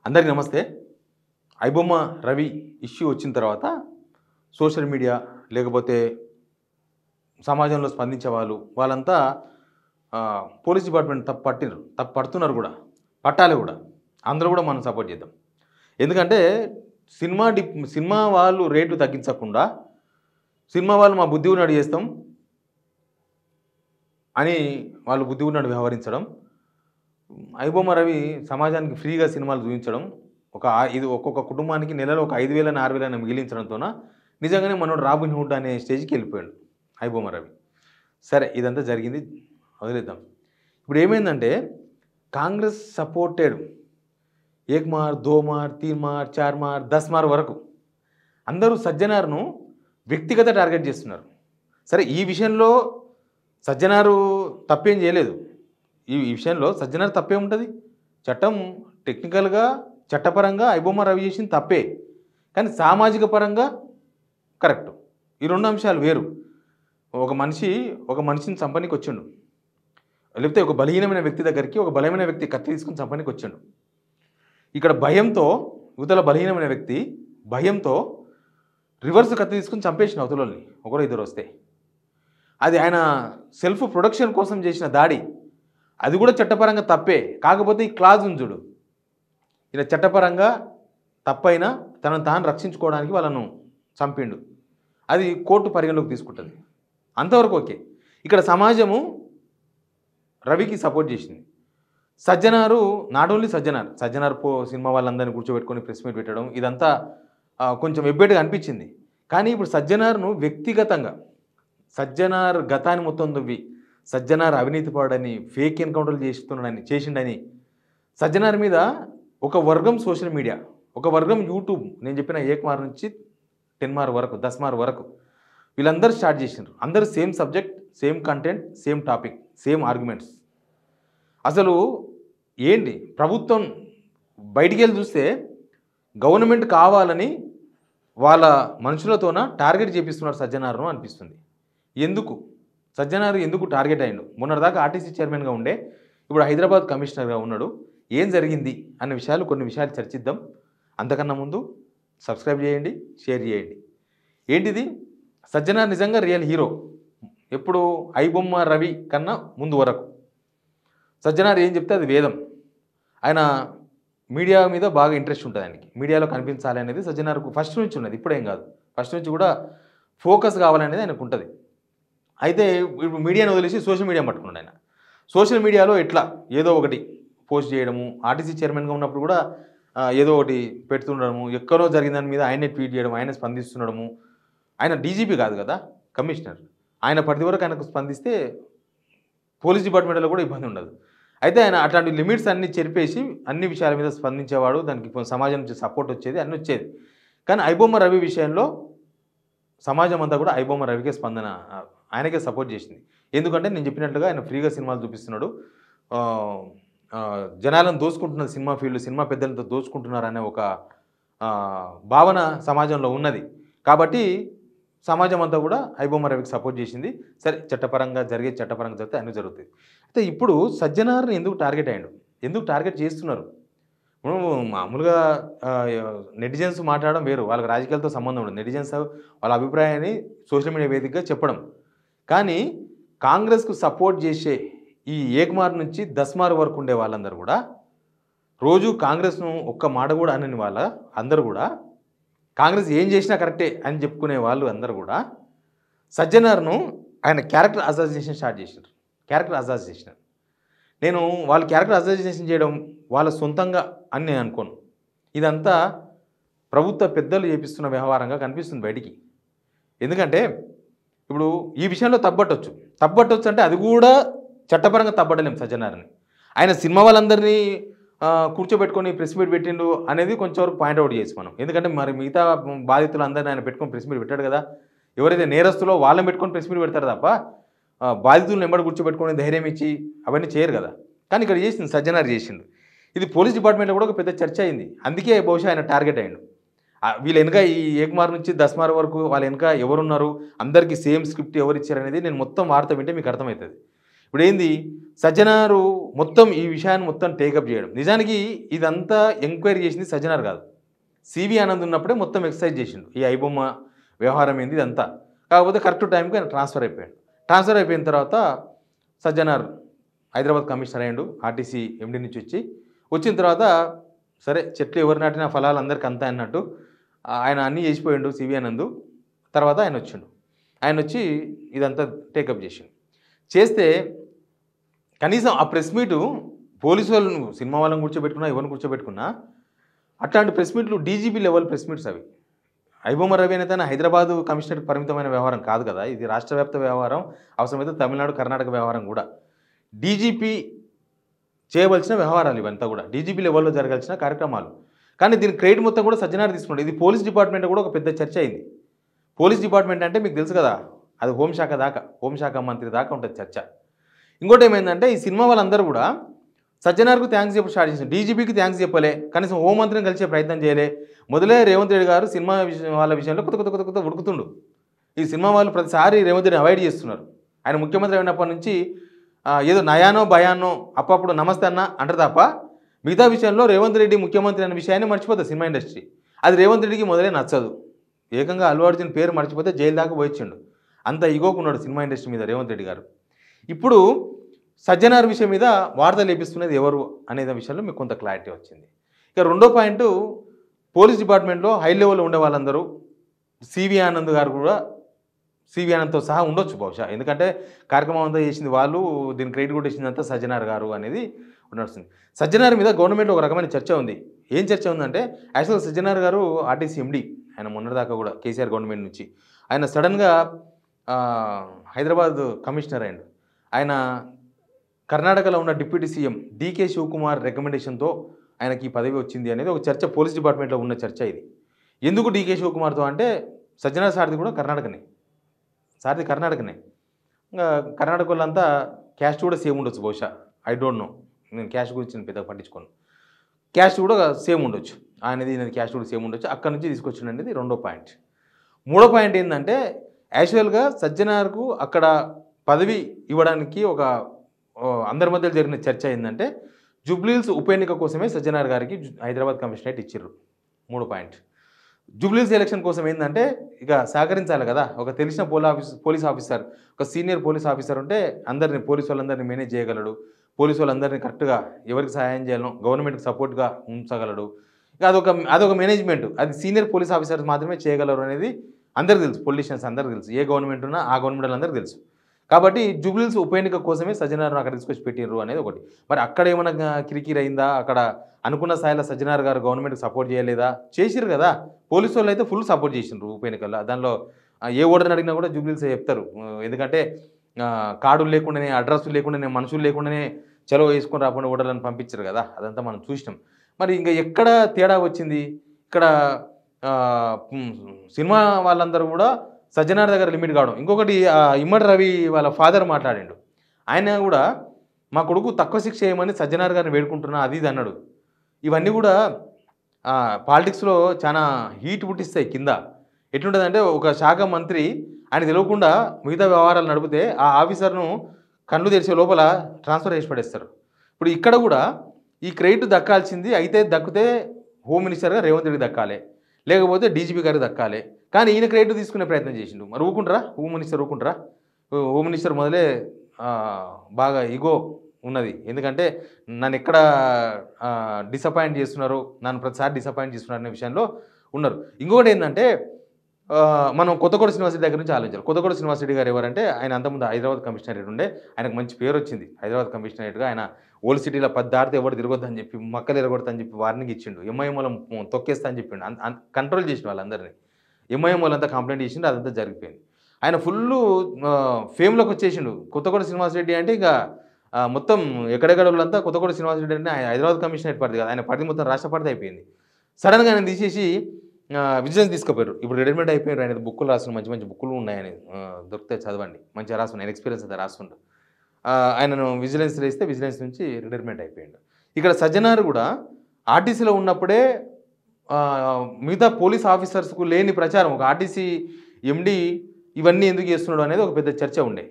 అందరికీ నమస్తే. ఐబొమ్మ రవి ఇష్యూ వచ్చిన తర్వాత సోషల్ మీడియా లేకపోతే సమాజంలో స్పందించే వాళ్ళంతా పోలీస్ డిపార్ట్మెంట్ తప్పు పడుతున్నారు కూడా, పట్టాలి కూడా. అందరూ కూడా మనం సపోర్ట్ చేద్దాం. ఎందుకంటే సినిమా వాళ్ళు రేటు తగ్గించకుండా సినిమా వాళ్ళు మా బుద్ధి ఉన్నట్టు చేస్తాం అని వాళ్ళు బుద్ధి ఉన్నట్టు వ్యవహరించడం, ఐబొమ్మ రవి సమాజానికి ఫ్రీగా సినిమాలు చూపించడం, ఇది ఒక్కొక్క కుటుంబానికి నెలలో ఒక 5,000 6,000 మిగిలించడంతో నిజంగానే మనోడు రాబిన్ హుడ్ అనే స్టేజ్కి వెళ్ళిపోయాడు ఐబొమ్మ రవి. సరే, ఇదంతా జరిగింది, వదిలేద్దాం. ఇప్పుడు ఏమైందంటే కాంగ్రెస్ సపోర్టెడ్ 1 మార్ 2 మార్ 3 మార్ 4 మార్ 10 మార్ వరకు అందరూ సజ్జనార్ను వ్యక్తిగత టార్గెట్ చేస్తున్నారు. సరే, ఈ విషయంలో సజ్జనారు తప్పేం చేయలేదు. ఈ విషయంలో సజ్జనారు తప్పేముంటుంది? చట్టం టెక్నికల్గా చట్టపరంగా ఐబొమ్మ రవి చేసింది తప్పే, కానీ సామాజిక పరంగా కరెక్ట్. ఈ రెండు అంశాలు వేరు. ఒక మనిషిని చంపనీకి వచ్చిండు, లేకపోతే ఒక బలహీనమైన వ్యక్తి దగ్గరికి ఒక బలమైన వ్యక్తి కత్తి తీసుకుని చంపనీకి వచ్చాడు. ఇక్కడ భయంతో యువతల బలహీనమైన వ్యక్తి భయంతో రివర్స్ కత్తి తీసుకుని చంపేసిన అవతలని ఒకరు ఇద్దరు వస్తే, అది ఆయన సెల్ఫ్ ప్రొడక్షన్ కోసం చేసిన దాడి. అది కూడా చట్టపరంగా తప్పే. కాకపోతే ఈ క్లాజ్ ఉంచుడు, ఇలా చట్టపరంగా తప్పైనా తనను తాను రక్షించుకోవడానికి వాళ్ళను చంపిండు, అది కోర్టు పరిగణలోకి తీసుకుంటుంది. అంతవరకు ఓకే. ఇక్కడ సమాజము రవికి సపోర్ట్ చేసింది. Sajjanar not only Sajjanar cinema వాళ్ళందరినీ కూర్చోబెట్టుకొని ప్రెస్ మీట్ పెట్టడం, ఇదంతా కొంచెం ఎబ్బెట్టుగా అనిపించింది. కానీ ఇప్పుడు సజ్జనార్ను వ్యక్తిగతంగా సజ్జనార్ గతాన్ని మొత్తం దువ్వి సజ్జనార్ అవినీతి పడని, ఫేక్ ఎన్కౌంటర్లు చేసిండని సజ్జనార్ మీద ఒక వర్గం సోషల్ మీడియా, ఒక వర్గం యూట్యూబ్, నేను చెప్పిన 1 మార్ నుంచి 10 మార్ వరకు 10 మార్ వరకు వీళ్ళందరూ స్టార్ట్ చేసినారు. అందరూ same subject, same content, same topic, same arguments. అసలు ఏంటి ప్రభుత్వం బయటికి వెళ్ళి చూస్తే గవర్నమెంట్ కావాలని వాళ్ళ మనుషులతోన టార్గెట్ చేపిస్తున్నారు సజ్జనార్ను అనిపిస్తుంది. సజ్జనారు ఎందుకు టార్గెట్ అయ్యిండు? మొన్నటిదాకా ఆర్టీసీ చైర్మన్గా ఉండే, ఇప్పుడు హైదరాబాద్ కమిషనర్గా ఉన్నాడు. ఏం జరిగింది అన్న కొన్ని విషయాలు చర్చిద్దాం. అంతకన్నా ముందు సబ్స్క్రైబ్ చేయండి, షేర్ చేయండి. ఏంటిది? సజ్జనార్ నిజంగా రియల్ హీరో. ఎప్పుడు ఐబొమ్మ రవి కన్నా ముందు వరకు సజ్జనార్ ఏం చెప్తే అది వేదం. ఆయన మీడియా మీద బాగా ఇంట్రెస్ట్ ఉంటుంది ఆయనకి, మీడియాలో కనిపించాలి అనేది సజ్జనార్కు ఫస్ట్ నుంచి ఉన్నది, ఇప్పుడేం కాదు, ఫస్ట్ నుంచి కూడా ఫోకస్ కావాలనేది ఆయనకు ఉంటుంది. అయితే ఇప్పుడు మీడియాను వదిలేసి సోషల్ మీడియా పట్టుకున్నాడు ఆయన. సోషల్ మీడియాలో ఎట్లా ఏదో ఒకటి పోస్ట్ చేయడము, ఆర్టీసీ చైర్మన్గా ఉన్నప్పుడు కూడా ఏదో ఒకటి పెడుతుండడము, ఎక్కడో జరిగిన దాని మీద ఆయనే ట్వీట్ చేయడం, ఆయన స్పందిస్తుండడము. ఆయన డీజీపీ కాదు కదా, కమిషనర్. ఆయన పరిధి వరకు ఆయనకు స్పందిస్తే పోలీస్ డిపార్ట్మెంట్లో కూడా ఇబ్బంది ఉండదు. అయితే ఆయన అట్లాంటి లిమిట్స్ అన్ని చెరిపేసి అన్ని విషయాల మీద స్పందించేవాడు. దానికి సమాజం నుంచి సపోర్ట్ వచ్చేది, అన్నీ వచ్చేది. కానీ ఐబొమ్మ రవి విషయంలో సమాజం అంతా కూడా ఐబొమ్మ రవికే స్పందన, ఆయనకే సపోర్ట్ చేసింది. ఎందుకంటే నేను చెప్పినట్లుగా ఆయన ఫ్రీగా సినిమాలు చూపిస్తున్నాడు, జనాలను దోచుకుంటున్న సినిమా ఫీల్డ్, సినిమా పెద్దలతో దోచుకుంటున్నారు అనే ఒక భావన సమాజంలో ఉన్నది. కాబట్టి సమాజం అంతా కూడా ఐబొమ్మ రవికి సపోర్ట్ చేసింది. సరే, చట్టపరంగా జరిగితే అన్నీ జరుగుతాయి. అయితే ఇప్పుడు సజ్జనార్ని ఎందుకు టార్గెట్ అయ్యాడు, ఎందుకు టార్గెట్ చేస్తున్నారు? మామూలుగా నెటిజన్స్ మాట్లాడడం వేరు, వాళ్ళకి రాజకీయాలతో సంబంధం ఉండదు. నెటిజన్స్ వాళ్ళ అభిప్రాయాన్ని సోషల్ మీడియా వేదికగా చెప్పడం. కానీ కాంగ్రెస్కు సపోర్ట్ చేసే ఈ 1 మార్ నుంచి 10 మార్ వరకు ఉండే వాళ్ళందరూ కూడా, రోజు కాంగ్రెస్ను ఒక్క మాట కూడా అనని అందరూ కూడా, కాంగ్రెస్ ఏం చేసినా కరెక్టే అని చెప్పుకునే వాళ్ళు అందరూ కూడా సజ్జనార్ను ఆయన క్యారెక్టర్ అసాసినేషన్ స్టార్ట్ చేసినారు. నేను వాళ్ళు క్యారెక్టర్ అసాసినేషన్ చేయడం వాళ్ళ సొంతంగా అని నేను అనుకోను. ఇదంతా ప్రభుత్వ పెద్దలు చేపిస్తున్న వ్యవహారంగా కనిపిస్తుంది బయటికి. ఎందుకంటే ఇప్పుడు ఈ విషయంలో తప్పట్టొచ్చు అంటే అది కూడా చట్టపరంగా తప్పడలేం సజ్జనార్ని. ఆయన సినిమా వాళ్ళందరినీ కూర్చోబెట్టుకొని ప్రెస్ మీట్ పెట్టిండు అనేది కొంచెం వరకు పాయింట్అవుట్ చేసి మనం. ఎందుకంటే మరి మిగతా బాధితులందరినీ ఆయన పెట్టుకొని ప్రెస్ మీట్ పెట్టాడు కదా. ఎవరైతే నేరస్తులో వాళ్ళని పెట్టుకొని ప్రెస్ మీట్ పెడతారు తప్ప బాధితులను ఎంబడి కూర్చోబెట్టుకొని ధైర్యం ఇచ్చి అవన్నీ చేయరు కదా. కానీ ఇక్కడ చేసింది సజ్జనార్ చేసిండు. ఇది పోలీస్ డిపార్ట్మెంట్లో కూడా ఒక పెద్ద చర్చ అయింది. అందుకే బహుశా ఆయన టార్గెట్ అయ్యిండు. వీళ్ళ వెనుక ఈ 1 మార్ నుంచి 10 మార్ వరకు వాళ్ళ వెనుక ఎవరున్నారు, అందరికీ సేమ్ స్క్రిప్ట్ ఎవరు ఇచ్చారనేది నేను మొత్తం వార్త వింటే మీకు అర్థమవుతుంది. ఇప్పుడు ఏంది, సజ్జనారు మొత్తం ఈ విషయాన్ని మొత్తం టేకప్ చేయడం. నిజానికి ఇదంతా ఎంక్వైరీ చేసింది సజ్జనార్ కాదు. సివి ఆనంద్ ఉన్నప్పుడే మొత్తం ఎక్సర్సైజ్ చేసిండు. ఈ ఐబొమ్మ వ్యవహారం ఏంది ఇదంతా. కాకపోతే కరెక్ట్ టైంకి ఆయన ట్రాన్స్ఫర్ అయిపోయాడు. ట్రాన్స్ఫర్ అయిపోయిన తర్వాత సజ్జనార్ హైదరాబాద్ కమిషనర్ అయ్యిండు. ఆర్టీసీ ఎండి నుంచి వచ్చిన తర్వాత సరే చెట్లు ఎవరు నాటిన ఫలాలు అందరికీ అంతా అన్నట్టు ఆయన అన్నీ చేసిపోయిండు సివి ఆనంద్. తర్వాత ఆయన వచ్చిండు. ఆయన వచ్చి ఇదంతా టేకప్ చేస్తే కనీసం ఆ ప్రెస్ మీటు పోలీసు వాళ్ళను సినిమా వాళ్ళని కూర్చోబెట్టుకున్నా ఎవరిని కూర్చోబెట్టుకున్నా అట్లాంటి ప్రెస్ మీట్లు డీజీపీ లెవెల్ ప్రెస్ మీట్స్ అవి. ఐబొమ్మ రవి అనేది హైదరాబాదు కమిషనర్కి పరిమితమైన వ్యవహారం కాదు కదా, ఇది రాష్ట్ర వ్యాప్త వ్యవహారం, అవసరమైతే తమిళనాడు కర్ణాటక వ్యవహారం కూడా. డీజీపీ చేయవలసిన వ్యవహారాలు ఇవంతా కూడా డీజీపీ లెవెల్లో జరగాల్సిన కార్యక్రమాలు. కానీ దీని క్రెడిట్ మొత్తం కూడా సజ్జనార్ తీసుకున్నాడు. ఇది పోలీస్ డిపార్ట్మెంట్ కూడా ఒక పెద్ద చర్చ అయింది. పోలీస్ డిపార్ట్మెంట్ అంటే మీకు తెలుసు కదా, అది హోంశాఖ మంత్రి దాకా ఉంటుంది చర్చ. ఇంకోటి ఏమైందంటే ఈ సినిమా వాళ్ళందరూ కూడా సజ్జనార్కు థ్యాంక్స్ చెప్పి స్టార్ట్ చేసింది. డీజీపీకి థ్యాంక్స్ చెప్పలే, కనీసం హోంమంత్రిని కలిసే ప్రయత్నం చేయలే. మొదలే రేవంత్ రెడ్డి గారు సినిమా వాళ్ళ విషయంలో కొత్త ఉడుకుతుండు. ఈ సినిమా వాళ్ళు ప్రతిసారి రేవంత్ రెడ్డిని అవాయిడ్ చేస్తున్నారు. ఆయన ముఖ్యమంత్రి అయినప్పటి నుంచి ఏదో నయానో భయానో అప్పుడప్పుడు నమస్తే అన్న అంటారు తప్ప మిగతా విషయంలో రేవంత్ రెడ్డి ముఖ్యమంత్రి అనే విషయాన్ని మర్చిపోతుంది సినిమా ఇండస్ట్రీ. అది రేవంత్ రెడ్డికి మొదలే నచ్చదు. ఏకంగా అల్లు అర్జున్ పేరు మర్చిపోతే జైలు దాకా పోయిచ్చిండు. అంత ఇగోకున్నాడు సినిమా ఇండస్ట్రీ మీద రేవంత్ రెడ్డి గారు. ఇప్పుడు సజ్జనార్ విషయం మీద వార్తలు లేపిస్తున్నది ఎవరు అనే విషయంలో మీకు కొంత క్లారిటీ వచ్చింది. ఇక రెండో పాయింట్, పోలీస్ డిపార్ట్మెంట్లో హై లెవెల్లో ఉండే వాళ్ళందరూ సివి ఆనంద్ గారు కూడా సివి ఆనంద్తో సహా ఉండొచ్చు బహుశా. ఎందుకంటే కార్యక్రమం అంతా చేసింది వాళ్ళు, దీని క్రెడిట్ కూడా ఇచ్చిందంతా సజ్జనార్ గారు అనేది నడుస్తుంది. సజ్జనార్ మీద గవర్నమెంట్లో ఒక రకమైన చర్చ ఉంది. ఏం చర్చ ఉందంటే యాక్చువల్గా సజ్జనార్ గారు ఆర్టీసీ ఎండి, ఆయన మొన్నటిదాకా కూడా కేసీఆర్ గవర్నమెంట్ నుంచి ఆయన సడన్గా హైదరాబాద్ కమిషనర్ అయ్యిండు. ఆయన కర్ణాటకలో ఉన్న డిప్యూటీ సీఎం డీకే శివకుమార్ రికమెండేషన్తో ఆయనకి ఈ పదవి వచ్చింది అనేది ఒక చర్చ పోలీస్ డిపార్ట్మెంట్లో ఉన్న చర్చ ఇది. ఎందుకు డీకే శివకుమార్తో అంటే సజ్జనార్ సారథి కూడా కర్ణాటకనే, ఇంకా కర్ణాటక వాళ్ళంతా క్యాస్ట్ కూడా సేమ్ ఉండొచ్చు బహుశా, ఐ డోంట్ నో, నేను క్యాస్ట్ గురించి నేను పెద్దగా పట్టించుకోను. క్యాస్ట్ కూడా సేమ్ ఉండొచ్చు, ఆయనది క్యాస్ట్ కూడా సేమ్ ఉండొచ్చు. అక్కడ నుంచి తీసుకొచ్చింది అనేది రెండో పాయింట్. మూడో పాయింట్ ఏంటంటే యాక్చువల్గా సజ్జనార్కు అక్కడ పదవి ఇవ్వడానికి ఒక అందరి మధ్యలో జరిగిన చర్చ ఏంటంటే జూబ్లీహిల్స్ ఉప ఎన్నిక కోసమే సజ్జనార్ గారికి హైదరాబాద్ కమిషనరేట్ ఇచ్చిర్రు. మూడో పాయింట్, జూబ్లీహిల్స్ ఎలక్షన్ కోసం ఏంటంటే ఇక సహకరించాలి కదా, ఒక తెలిసిన పోలీస్ ఆఫీసర్, ఒక సీనియర్ పోలీస్ ఆఫీసర్ ఉంటే అందరినీ పోలీసు వాళ్ళందరినీ మేనేజ్ చేయగలడు, పోలీసు వాళ్ళందరినీ కరెక్ట్గా ఎవరికి సహాయం చేయాలో గవర్నమెంట్కి సపోర్ట్గా ఉంచగలడు. ఇక అదొక మేనేజ్మెంట్, అది సీనియర్ పోలీస్ ఆఫీసర్స్ మాత్రమే చేయగలరు అనేది అందరికీ తెలుసు, పొలిటీషియన్స్ అందరికీ తెలుసు, ఏ గవర్నమెంట్ ఉన్నా ఆ గవర్నమెంట్ అందరికీ తెలుసు. కాబట్టి జూబ్లీహిల్స్ ఉప ఎన్నిక కోసమే సజ్జనార్ అక్కడ తీసుకొచ్చి పెట్టిర్రు అనేది ఒకటి. మరి అక్కడ ఏమైనా కిరికిరి అయిందా, అక్కడ అనుకున్న స్థాయిలో సజ్జనార్ గారు గవర్నమెంట్కి సపోర్ట్ చేయలేదా? చేసిరు కదా, పోలీసు వాళ్ళు అయితే ఫుల్ సపోర్ట్ చేసిండ్రు ఉప ఎన్నికల్లో. దానిలో ఏ ఓటర్ని అడిగినా కూడా జూబ్లీహిల్స్ చెప్తారు, ఎందుకంటే కార్డులు లేకుండానే, అడ్రస్లు లేకుండానే, మనుషులు లేకుండానే చలో వేసుకొని రాకుండా ఓటర్లను పంపించారు కదా, అదంతా మనం చూసినాం. మరి ఇంకా ఎక్కడ తేడా వచ్చింది? ఇక్కడ సినిమా వాళ్ళందరూ కూడా సజ్జనార్ దగ్గర లిమిట్ కావడం. ఇంకొకటి ఇమ్మడి రవి వాళ్ళ ఫాదర్ మాట్లాడిండు, ఆయన కూడా మా కొడుకు తక్కువ శిక్ష చేయమని సజ్జనార్ గారిని వేడుకుంటున్నా అది ఇది అన్నాడు. ఇవన్నీ కూడా పాలిటిక్స్లో చాలా హీట్ పుట్టిస్తాయి కింద. ఎట్లుంటుందంటే ఒక శాఖ మంత్రి ఆయన తెలియకుండా మిగతా వ్యవహారాలు నడిపితే ఆ ఆఫీసర్ను కళ్ళు తెరిచే లోపల ట్రాన్స్ఫర్ చేసి పడేస్తారు. ఇప్పుడు ఇక్కడ కూడా ఈ క్రెడిట్ దక్కాల్సింది అయితే దక్కితే హోమ్ మినిస్టర్గా రేవంత్ రెడ్డి దక్కాలి, లేకపోతే డీజీపీ గారికి దక్కాలి. కానీ ఈయన క్రెడిట్ తీసుకునే ప్రయత్నం చేసిండు. మరి ఊకుంటారా హోమ్ మినిస్టర్ మొదలే బాగా ఈగో ఉన్నది. ఎందుకంటే నన్ను ఎక్కడ డిసప్పాయింట్ చేస్తున్నారు, నన్ను ప్రతిసారి డిసప్పాయింట్ చేస్తున్నారు అనే విషయంలో ఉన్నారు. ఇంకొకటి ఏంటంటే మనం కొత్తగూడ శ్రీనివాసరెడ్డి దగ్గర నుంచి ఆలోచించాలి. కొత్తగూడ శ్రీనివాసరెడ్డి గారు ఎవరంటే ఆయన అంతకుముందు హైదరాబాద్ కమిషనరేట్ ఉండే, ఆయనకు మంచి పేరు వచ్చింది హైదరాబాద్ కమిషనరేట్గా. ఆయన ఓల్డ్ సిటీలో 10 దాటితే ఎవరు తిరగొద్దని చెప్పి, మక్కలు ఎరగొడతా చెప్పి వార్నింగ్ ఇచ్చిండు. ఎంఐఎం వాళ్ళం తొక్కేస్తా అని చెప్పిండు, కంట్రోల్ చేసిన వాళ్ళందరినీ. ఎంఐఎం వాళ్ళంతా కంప్లైంట్ చేసిండు, అదంతా జరిగిపోయింది. ఆయన ఫుల్ ఫేమ్లోకి వచ్చేసిండు. కొత్తగూడ శ్రీనివాసరెడ్డి అంటే ఇక మొత్తం ఎక్కడెక్కడ వాళ్ళంతా కొత్తగూడ శ్రీనివాసరెడ్డి అంటే ఆయన హైదరాబాద్ కమిషనరేట్ పరిధి కాదు, ఆయన పరిధి మొత్తం రాష్ట్ర పరిధి అయిపోయింది. సడన్గా ఆయన తీసేసి విజిలెన్స్ తీసుకుపోయారు. ఇప్పుడు రిటైర్మెంట్ అయిపోయారు. ఆయన బుక్కులు రాస్తున్నారు, మంచి మంచి బుక్కులు ఉన్నాయని దొరికితే చదవండి, మంచిగా రాస్తున్నాయి, ఆయన ఎక్స్పీరియన్స్ అయితే రాస్తుండ్రు. ఆయనను విజిలెన్స్ వేస్తే విజిలెన్స్ నుంచి రిటైర్మెంట్ అయిపోయాడు. ఇక్కడ సజ్జనార్ కూడా ఆర్టీసీలో ఉన్నప్పుడే మిగతా పోలీస్ ఆఫీసర్స్కు లేని ప్రచారం, ఒక ఆర్టీసీ ఎండి ఇవన్నీ ఎందుకు చేస్తున్నాడు అనేది ఒక పెద్ద చర్చ ఉండే.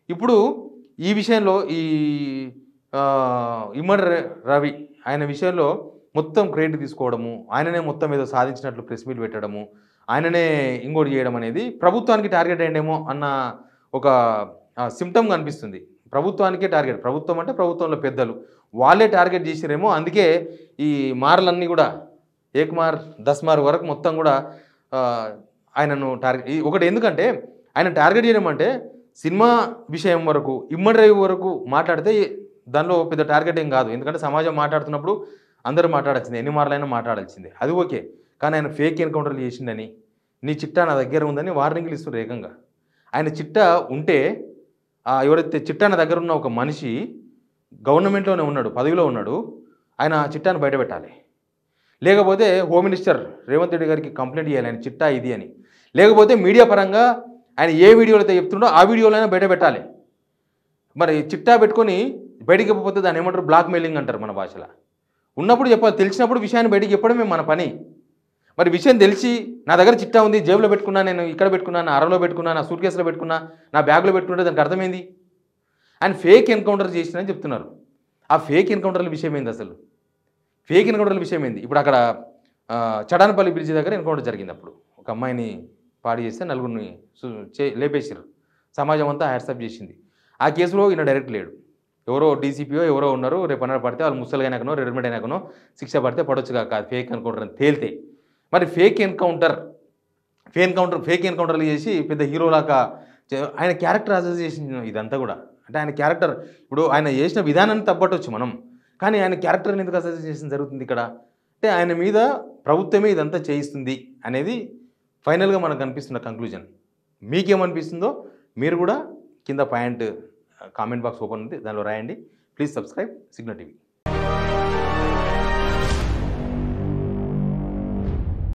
ఇప్పుడు ఈ విషయంలో ఈ ఇమ్మడి రవి ఆయన విషయంలో మొత్తం క్రెడిట్ తీసుకోవడము, ఆయననే మొత్తం ఏదో సాధించినట్లు ప్రెస్ మీట్ పెట్టడము, ఆయననే ఇంకోటి చేయడం అనేది ప్రభుత్వానికి టార్గెట్ అయ్యేమో అన్న ఒక సిమ్టమ్ కనిపిస్తుంది. ప్రభుత్వానికే టార్గెట్, ప్రభుత్వం అంటే ప్రభుత్వంలో పెద్దలు వాళ్ళే టార్గెట్ చేసిరేమో. అందుకే ఈ మార్లన్నీ కూడా ఏకమార్ 10 మార్ వరకు మొత్తం కూడా ఆయనను టార్గెట్ ఒకటి. ఎందుకంటే ఆయన టార్గెట్ చేయడం అంటే సినిమా విషయం వరకు ఇమ్మడి రవి వరకు మాట్లాడితే దానిలో పెద్ద టార్గెట్ ఏం కాదు. ఎందుకంటే సమాజం మాట్లాడుతున్నప్పుడు అందరూ మాట్లాడాల్సిందే, ఎన్ని మార్లైనా మాట్లాడాల్సిందే, అది ఓకే. కానీ ఆయన ఫేక్ ఎన్కౌంటర్లు చేసిందని, నీ చిట్టా నా దగ్గర ఉందని వార్నింగ్లు ఇస్తున్నారు ఏకంగా. ఆయన చిట్టా ఉంటే ఎవరైతే చిట్టా నా దగ్గర ఉన్న ఒక మనిషి గవర్నమెంట్లోనే ఉన్నాడు, పదవిలో ఉన్నాడు, ఆయన చిట్టాను బయటపెట్టాలి. లేకపోతే హోమ్ మినిస్టర్ రేవంత్ రెడ్డి గారికి కంప్లైంట్ చేయాలి ఆయన చిట్టా ఇది అని. లేకపోతే మీడియా పరంగా ఆయన ఏ వీడియోలో అయితే చెప్తుండో ఆ వీడియోలైనా బయట పెట్టాలి. మరి చిట్టా పెట్టుకొని బయటికి చెప్పకపోతే దాన్ని ఏమంటారు, బ్లాక్ మెయిలింగ్ అంటారు మన భాషలో. ఉన్నప్పుడు చెప్పాలి, తెలిసినప్పుడు విషయాన్ని బయటికి చెప్పడమే మన పని. మరి విషయం తెలిసి నా దగ్గర చిట్టా ఉంది, జేబులో పెట్టుకున్నా, నేను ఇక్కడ పెట్టుకున్నా, నా అరలో పెట్టుకున్నా, నా సూట్ కేసులో పెట్టుకున్నా, నా బ్యాగ్లో పెట్టుకుంటే దానికి అర్థమైంది ఆయన ఫేక్ ఎన్కౌంటర్ చేసినని చెప్తున్నారు. ఆ ఫేక్ ఎన్కౌంటర్ల విషయం ఏంది అసలు? ఫేక్ ఎన్కౌంటర్ల విషయం ఏంది? ఇప్పుడు అక్కడ చడానపల్లి బ్రిడ్జి దగ్గర ఎన్కౌంటర్ జరిగింది. అప్పుడు ఒక అమ్మాయిని పాడి చేస్తే నలుగురిని లేపేసారు, సమాజం అంతా హ్యాట్సాప్ చేసింది. ఆ కేసులో ఈయన డైరెక్ట్ లేడు, ఎవరో డీసీపీఓ ఎవరో ఉన్నారు. రేపు అన్న పడితే వాళ్ళు ముసలిగానకనో రెడీమేడ్ అయినాకనో శిక్ష పడితే పడొచ్చు కాక ఫేక్ ఎన్కౌంటర్ అని తేలితే. మరి ఫేక్ ఎన్కౌంటర్లు చేసి పెద్ద హీరోలాగా ఆయన క్యారెక్టర్ అసోసియేషన్ ఇదంతా కూడా. అంటే ఆయన క్యారెక్టర్ ఇప్పుడు ఆయన చేసిన విధానాన్ని తప్పట్టవచ్చు మనం, కానీ ఆయన క్యారెక్టర్ని ఎందుకు అసోసియేషన్ జరుగుతుంది ఇక్కడ అంటే ఆయన మీద ప్రభుత్వమే ఇదంతా చేయిస్తుంది అనేది ఫైనల్గా మనకు అనిపిస్తున్న కంక్లూజన్. మీకేమనిపిస్తుందో మీరు కూడా కింద కామెంట్ బాక్స్ ఓపెన్ ఉంది, దానిలో రాయండి. Please subscribe signal TV.